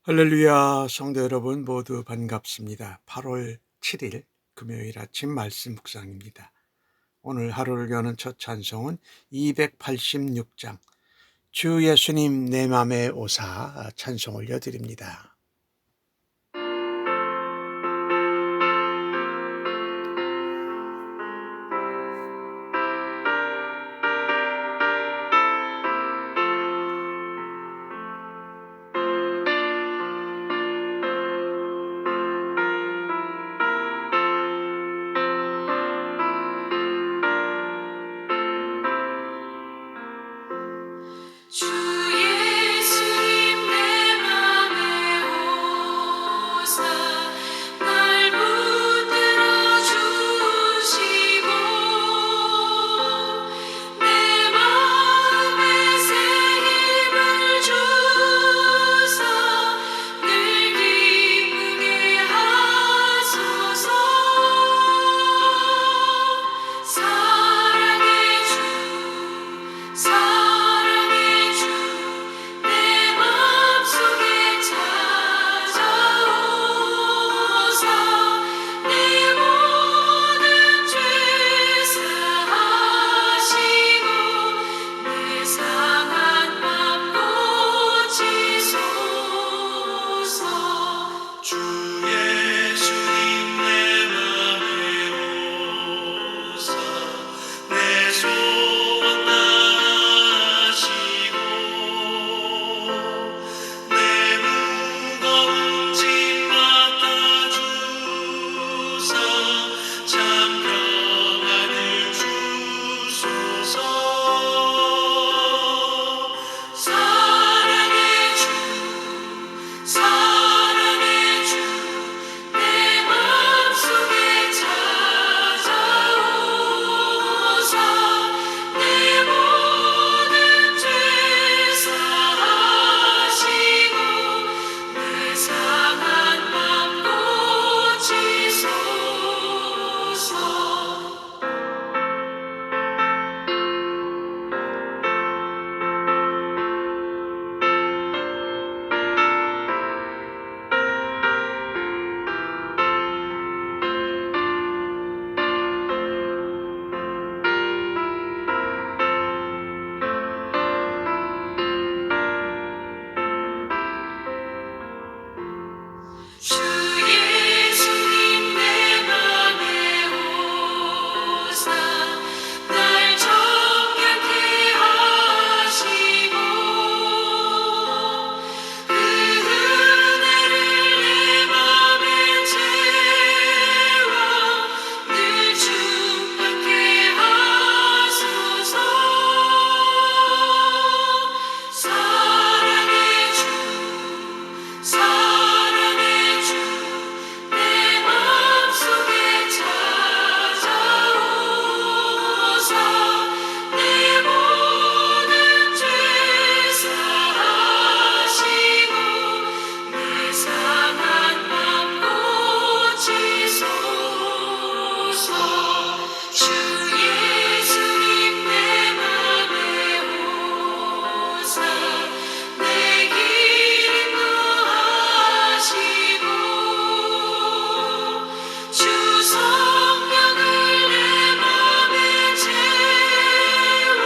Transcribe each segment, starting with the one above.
할렐루야, 성도 여러분 모두 반갑습니다. 8월 7일 금요일 아침 말씀 묵상입니다. 오늘 하루를 여는 첫 찬송은 286장 주 예수님 내 맘에 오사 찬송 올려드립니다. 주 예수님 내 맘에 오사 날 붙들어 주시고 내 마음에 새 힘을 주사 늘 기쁘게 하소서. 사랑의 주 사랑의 주 내 맘속에 찾아오사 내 모든 죄 사하시고 내 상한 맘 고치소서. 주 예수님 내 맘에 오사 내 소원 다하시고 내 무거운 짐 맡아주사 참 평안을 주소서. 사랑의 주 사랑의 주 내 맘속에 찾아오사 내 모든 죄 사하시고 내 상한 맘 고치소서. 주 예수님 내 맘에 오사 날 정결케 하시고 그 은혜를 내 맘에 채워 늘 충만케 하소서. 사랑의 주 사랑의 주 내 맘속에 찾아오사 내 모든 죄 사하시고 내 상한 맘 고치소서. 주 예수님 내 맘에 오사 내 길 인도하시고 주 성령을 내 맘에 채워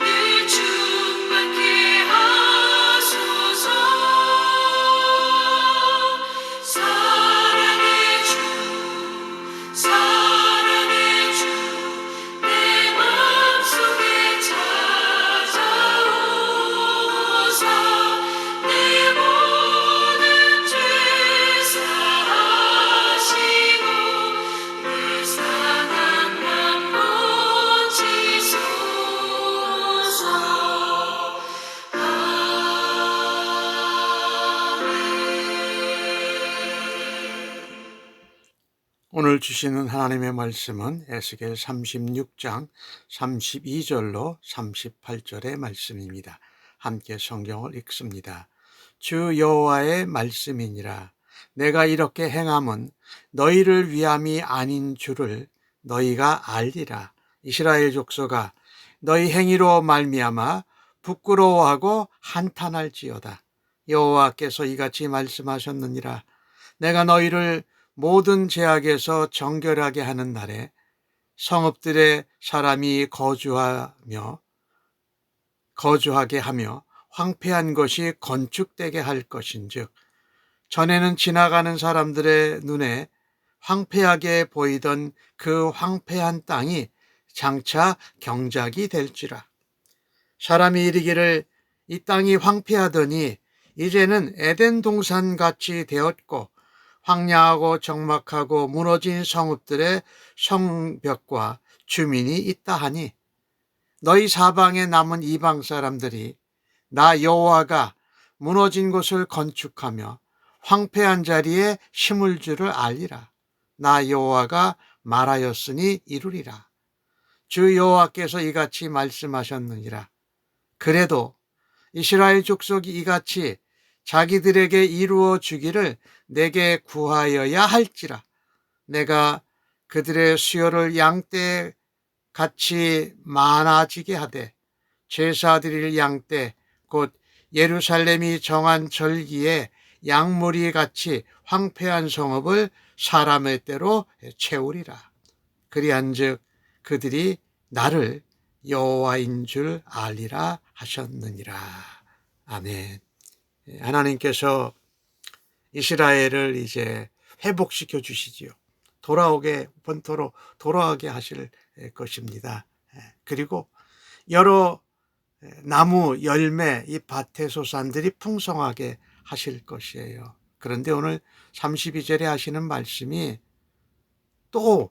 늘 충만케 하소서. 사랑의 주 사랑의 주 내 맘속에 찾아오사 내 모든 죄 사하시고 내 상한 맘 고치소서. 오늘 주시는 하나님의 말씀은 에스겔 36장 32절로 38절의 말씀입니다. 함께 성경을 읽습니다. 주 여호와의 말씀이니라. 내가 이렇게 행함은 너희를 위함이 아닌 줄을 너희가 알리라. 이스라엘 족속아, 너희 행위로 말미암아 부끄러워하고 한탄할지어다. 여호와께서 이같이 말씀하셨느니라. 내가 너희를 모든 죄악에서 정결하게 하는 날에 성읍들의 사람이 거주하게 하며 황폐한 것이 건축되게 할 것인즉, 전에는 지나가는 사람들의 눈에 황폐하게 보이던 그 황폐한 땅이 장차 경작이 될지라. 사람이 이르기를 이 땅이 황폐하더니 이제는 에덴 동산 같이 되었고 황량하고 적막하고 무너진 성읍들의 성벽과 주민이 있다 하니, 너희 사방에 남은 이방 사람들이 나 여호와가 무너진 곳을 건축하며 황폐한 자리에 심을 줄을 알리라. 나 여호와가 말하였으니 이루리라. 주 여호와께서 이같이 말씀하셨느니라. 그래도 이스라엘 족속이 이같이 자기들에게 이루어 주기를 내게 구하여야 할지라. 내가 그들의 수요를 양떼 같이 많아지게 하되 제사 드릴 양떼 곧 예루살렘이 정한 절기에 양무리 같이 황폐한 성읍을 사람의 때로 채우리라. 그리한즉 그들이 나를 여호와인 줄 알리라 하셨느니라. 아멘. 하나님께서 이스라엘을 이제 회복시켜 주시지요. 본토로 돌아오게 하실 것입니다. 그리고 여러 나무, 열매, 이 밭의 소산들이 풍성하게 하실 것이에요. 그런데 오늘 32절에 하시는 말씀이 또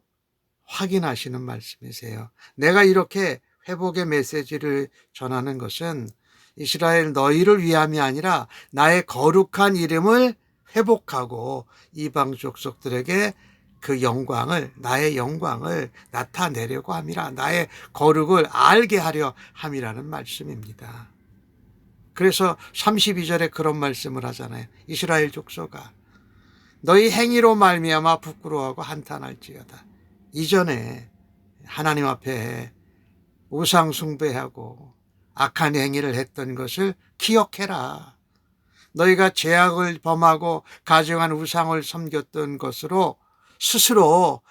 확인하시는 말씀이세요. 내가 이렇게 회복의 메시지를 전하는 것은 이스라엘 너희를 위함이 아니라 나의 거룩한 이름을 회복하고 이방 족속들에게 그 영광을, 나의 영광을 나타내려고 함이라. 나의 거룩을 알게 하려 함이라는 말씀입니다. 그래서 32절에 그런 말씀을 하잖아요. 이스라엘 족속아, 너희 행위로 말미암아 부끄러워하고 한탄할지어다. 이전에 하나님 앞에 우상 숭배하고 악한 행위를 했던 것을 기억해라. 너희가 죄악을 범하고 가증한 우상을 섬겼던 것으로 스스로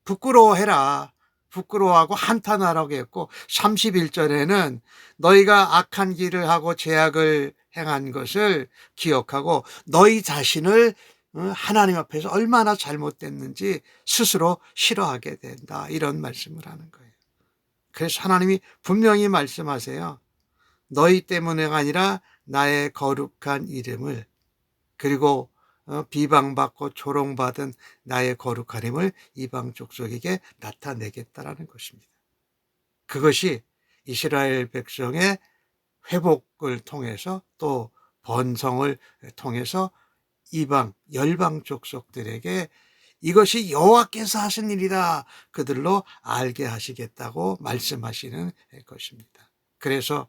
부끄러워해라. 부끄러워하고 한탄하라고 했고, 31절에는 너희가 악한 길을 하고 죄악을 행한 것을 기억하고 너희 자신을 하나님 앞에서 얼마나 잘못됐는지 스스로 싫어하게 된다. 이런 말씀을 하는 거예요. 그래서 하나님이 분명히 말씀하세요. 너희 때문에가 아니라 나의 거룩한 이름을, 그리고 비방받고 조롱받은 나의 거룩한 이름을 이방 족속에게 나타내겠다라는 것입니다. 그것이 이스라엘 백성의 회복을 통해서 또 번성을 통해서 이방 열방 족속들에게 이것이 여호와께서 하신 일이다, 그들로 알게 하시겠다고 말씀하시는 것입니다. 그래서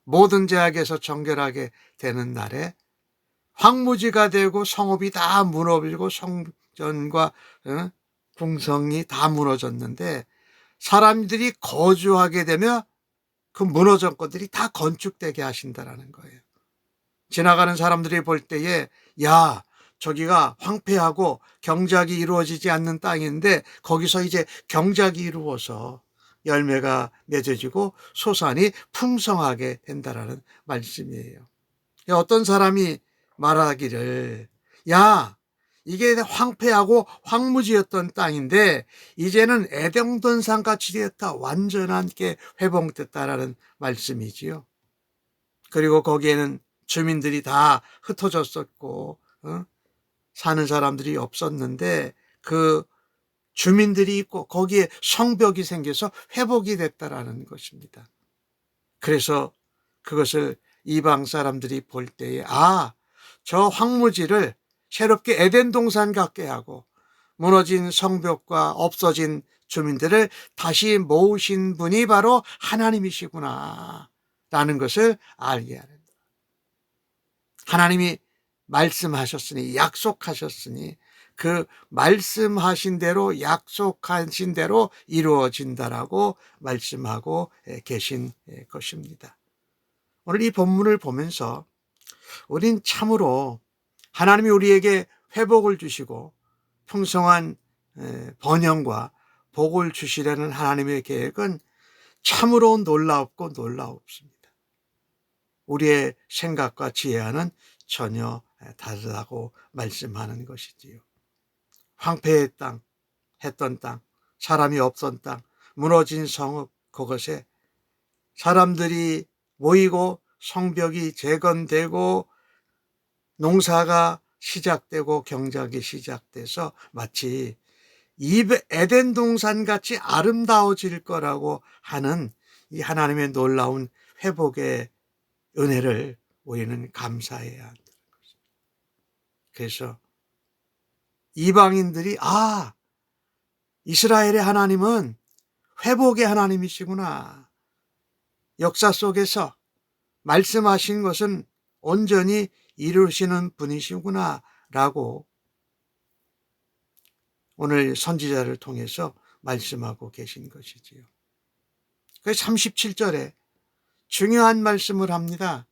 모든 죄악에서 정결하게 되는 날에 황무지가 되고 성읍이 다 무너지고 성전과 궁성이 다 무너졌는데, 사람들이 거주하게 되면 그 무너진 것들이 다 건축되게 하신다라는 거예요. 지나가는 사람들이 볼 때에 야, 저기가 황폐하고 경작이 이루어지지 않는 땅인데 거기서 이제 경작이 이루어서 열매가 맺어지고 소산이 풍성하게 된다라는 말씀이에요. 어떤 사람이 말하기를, 야, 이게 황폐하고 황무지였던 땅인데 이제는 에덴 동산 같이 되었다, 완전하게 회복됐다라는 말씀이지요. 그리고 거기에는 주민들이 다 흩어졌었고 사는 사람들이 없었는데 그 주민들이 있고 거기에 성벽이 생겨서 회복이 됐다라는 것입니다. 그래서 그것을 이방 사람들이 볼 때에 저 황무지를 새롭게 에덴 동산 같게 하고 무너진 성벽과 없어진 주민들을 다시 모으신 분이 바로 하나님이시구나 라는 것을 알게 하는, 하나님이 말씀하셨으니, 약속하셨으니 그 말씀하신 대로, 약속하신 대로 이루어진다라고 말씀하고 계신 것입니다. 오늘 이 본문을 보면서 우린 참으로 하나님이 우리에게 회복을 주시고 풍성한 번영과 복을 주시려는 하나님의 계획은 참으로 놀랍고 놀라웁습니다. 우리의 생각과 지혜와는 전혀 다르다고 말씀하는 것이지요. 황폐의 땅, 했던 땅, 사람이 없던 땅, 무너진 성읍, 그것에 사람들이 모이고 성벽이 재건되고 농사가 시작되고 경작이 시작돼서 마치 에덴 동산 같이 아름다워질 거라고 하는 이 하나님의 놀라운 회복의 은혜를 우리는 감사해야 한다는 것입니다. 그래서 이방인들이 이스라엘의 하나님은 회복의 하나님이시구나. 역사 속에서 말씀하신 것은 온전히 이루시는 분이시구나 라고 오늘 선지자를 통해서 말씀하고 계신 것이지요. 그래서 37절에 중요한 말씀을 합니다.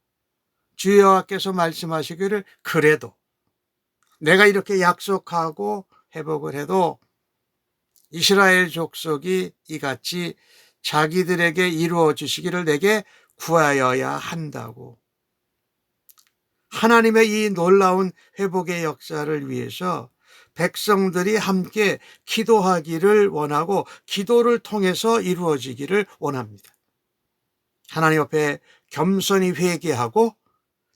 주 여호와께서 말씀하시기를 그래도 내가 이렇게 약속하고 회복을 해도 이스라엘 족속이 이같이 자기들에게 이루어 주시기를 내게 구하여야 한다고. 하나님의 이 놀라운 회복의 역사를 위해서 백성들이 함께 기도하기를 원하고 기도를 통해서 이루어지기를 원합니다. 하나님 앞에 겸손히 회개하고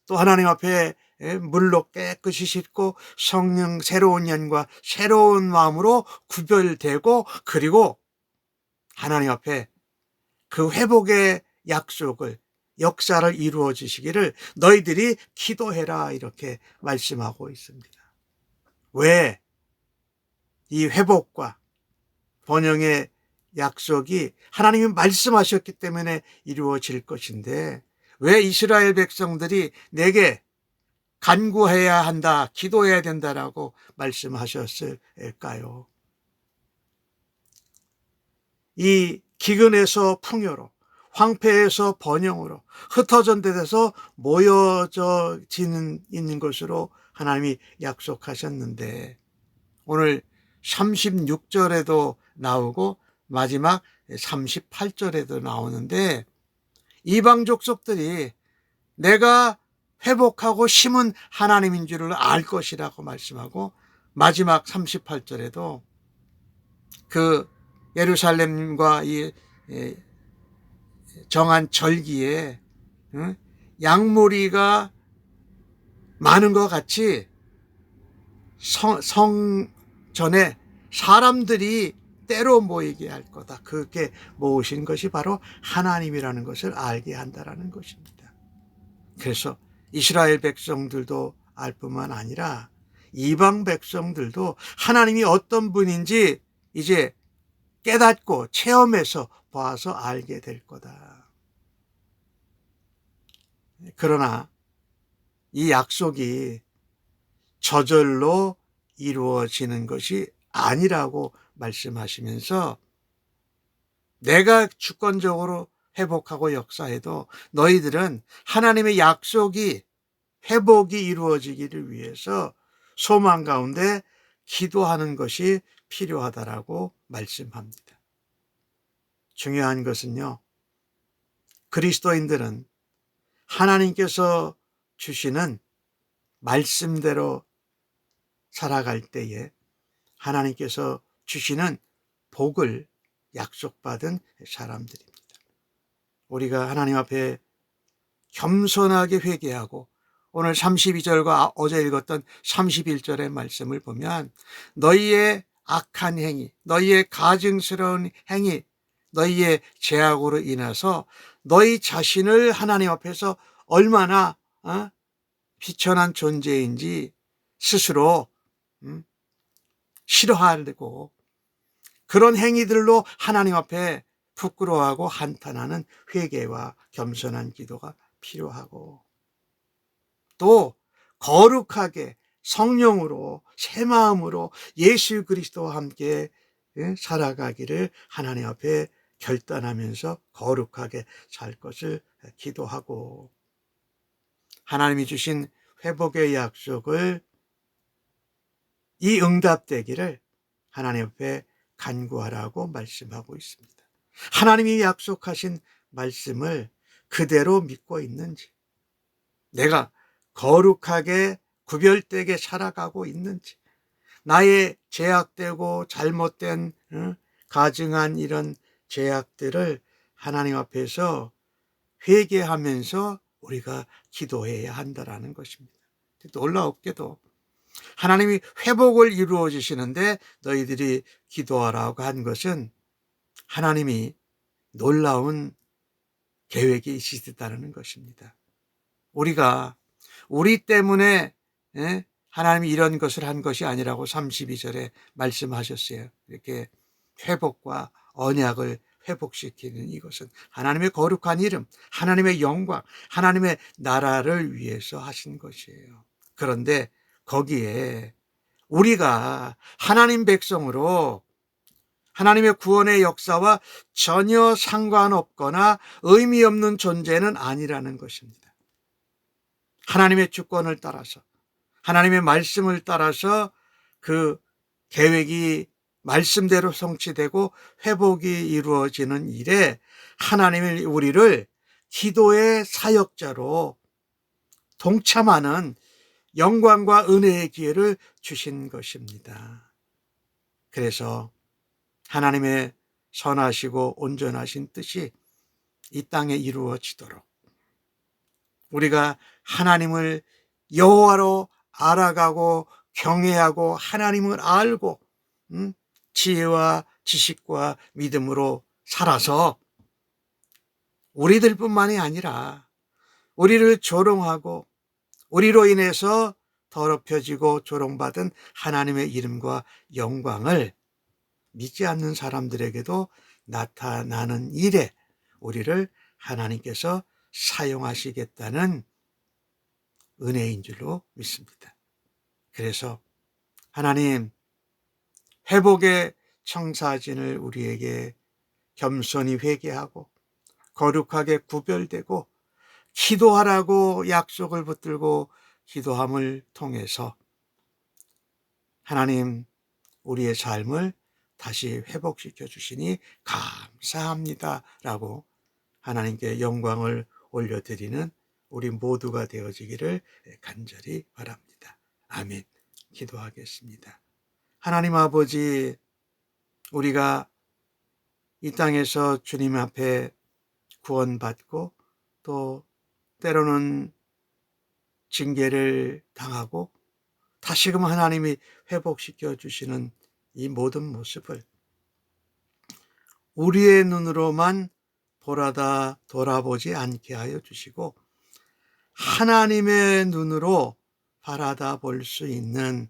또 하나님 앞에 물로 깨끗이 씻고 성령 새로운 연과 새로운 마음으로 구별되고 그리고 하나님 앞에 그 회복의 약속을 역사를 이루어 주시기를 너희들이 기도해라 이렇게 말씀하고 있습니다. 왜? 이 회복과 번영의 약속이 하나님이 말씀하셨기 때문에 이루어질 것인데 왜 이스라엘 백성들이 내게 간구해야 한다, 기도해야 된다라고 말씀하셨을까요? 이 기근에서 풍요로, 황폐에서 번영으로, 흩어진 데서 모여져 있는 것으로 하나님이 약속하셨는데 오늘 36절에도 나오고 마지막 38절에도 나오는데 이방 족속들이 내가 회복하고 심은 하나님인 줄을 알 것이라고 말씀하고 마지막 38절에도 그 예루살렘과 이 정한 절기에 양무리가 많은 것 같이 성전에 사람들이 때로 모이게 할 거다. 그렇게 모으신 것이 바로 하나님이라는 것을 알게 한다는 것입니다. 그래서 이스라엘 백성들도 알 뿐만 아니라 이방 백성들도 하나님이 어떤 분인지 이제 깨닫고 체험해서 봐서 알게 될 거다. 그러나 이 약속이 저절로 이루어지는 것이 아니라고 말씀하시면서 내가 주권적으로 회복하고 역사해도 너희들은 하나님의 약속이 회복이 이루어지기를 위해서 소망 가운데 기도하는 것이 필요하다라고 말씀합니다. 중요한 것은요, 그리스도인들은 하나님께서 주시는 말씀대로 살아갈 때에 하나님께서 주시는 복을 약속받은 사람들입니다. 우리가 하나님 앞에 겸손하게 회개하고 오늘 32절과 어제 읽었던 31절의 말씀을 보면 너희의 악한 행위, 너희의 가증스러운 행위, 너희의 죄악으로 인해서 너희 자신을 하나님 앞에서 얼마나 비천한 존재인지 스스로 싫어하고 그런 행위들로 하나님 앞에 부끄러워하고 한탄하는 회개와 겸손한 기도가 필요하고 또 거룩하게 성령으로 새 마음으로 예수 그리스도와 함께 살아가기를 하나님 앞에 결단하면서 거룩하게 살 것을 기도하고 하나님이 주신 회복의 약속을 이 응답되기를 하나님 앞에 간구하라고 말씀하고 있습니다. 하나님이 약속하신 말씀을 그대로 믿고 있는지, 내가 거룩하게 구별되게 살아가고 있는지, 나의 제약되고 잘못된 가증한 이런 제약들을 하나님 앞에서 회개하면서 우리가 기도해야 한다는 것입니다. 놀라웠게도 하나님이 회복을 이루어 주시는데 너희들이 기도하라고 한 것은 하나님이 놀라운 계획이 있으시다는 것입니다. 우리가 우리 때문에 하나님이 이런 것을 한 것이 아니라고 32절에 말씀하셨어요. 이렇게 회복과 언약을 회복시키는 이것은 하나님의 거룩한 이름, 하나님의 영광, 하나님의 나라를 위해서 하신 것이에요. 그런데 거기에 우리가 하나님 백성으로 하나님의 구원의 역사와 전혀 상관없거나 의미 없는 존재는 아니라는 것입니다. 하나님의 주권을 따라서, 하나님의 말씀을 따라서 그 계획이 말씀대로 성취되고 회복이 이루어지는 일에 하나님이 우리를 기도의 사역자로 동참하는 영광과 은혜의 기회를 주신 것입니다. 그래서 하나님의 선하시고 온전하신 뜻이 이 땅에 이루어지도록 우리가 하나님을 여호와로 알아가고 경외하고 하나님을 알고 지혜와 지식과 믿음으로 살아서 우리들뿐만이 아니라 우리를 조롱하고 우리로 인해서 더럽혀지고 조롱받은 하나님의 이름과 영광을 믿지 않는 사람들에게도 나타나는 일에 우리를 하나님께서 사용하시겠다는 은혜인 줄로 믿습니다. 그래서 하나님 회복의 청사진을 우리에게 겸손히 회개하고 거룩하게 구별되고 기도하라고 약속을 붙들고 기도함을 통해서 하나님 우리의 삶을 다시 회복시켜 주시니 감사합니다 라고 하나님께 영광을 올려드리는 우리 모두가 되어지기를 간절히 바랍니다. 아멘. 기도하겠습니다. 하나님 아버지, 우리가 이 땅에서 주님 앞에 구원받고 또 때로는 징계를 당하고 다시금 하나님이 회복시켜 주시는 이 모든 모습을 우리의 눈으로만 돌아보지 않게 하여 주시고 하나님의 눈으로 바라다 볼 수 있는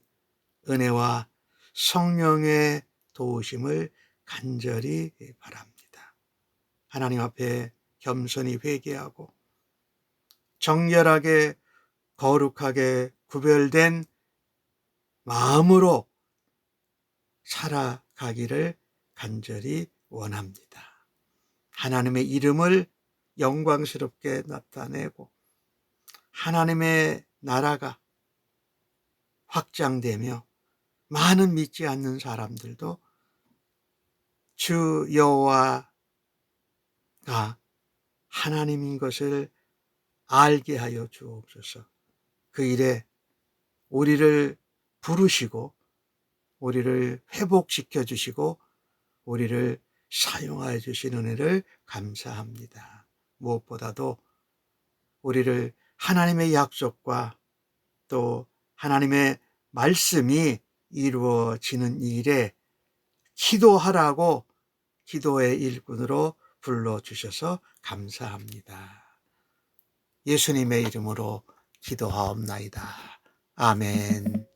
은혜와 성령의 도우심을 간절히 바랍니다. 하나님 앞에 겸손히 회개하고 정결하게 거룩하게 구별된 마음으로 살아가기를 간절히 원합니다. 하나님의 이름을 영광스럽게 나타내고 하나님의 나라가 확장되며 많은 믿지 않는 사람들도 주 여호와가 하나님인 것을 알게 하여 주옵소서. 그 일에 우리를 부르시고 우리를 회복시켜 주시고 우리를 사용하여 주신 은혜를 감사합니다. 무엇보다도 우리를 하나님의 약속과 또 하나님의 말씀이 이루어지는 일에 기도하라고 기도의 일꾼으로 불러주셔서 감사합니다. 예수님의 이름으로 기도하옵나이다. 아멘.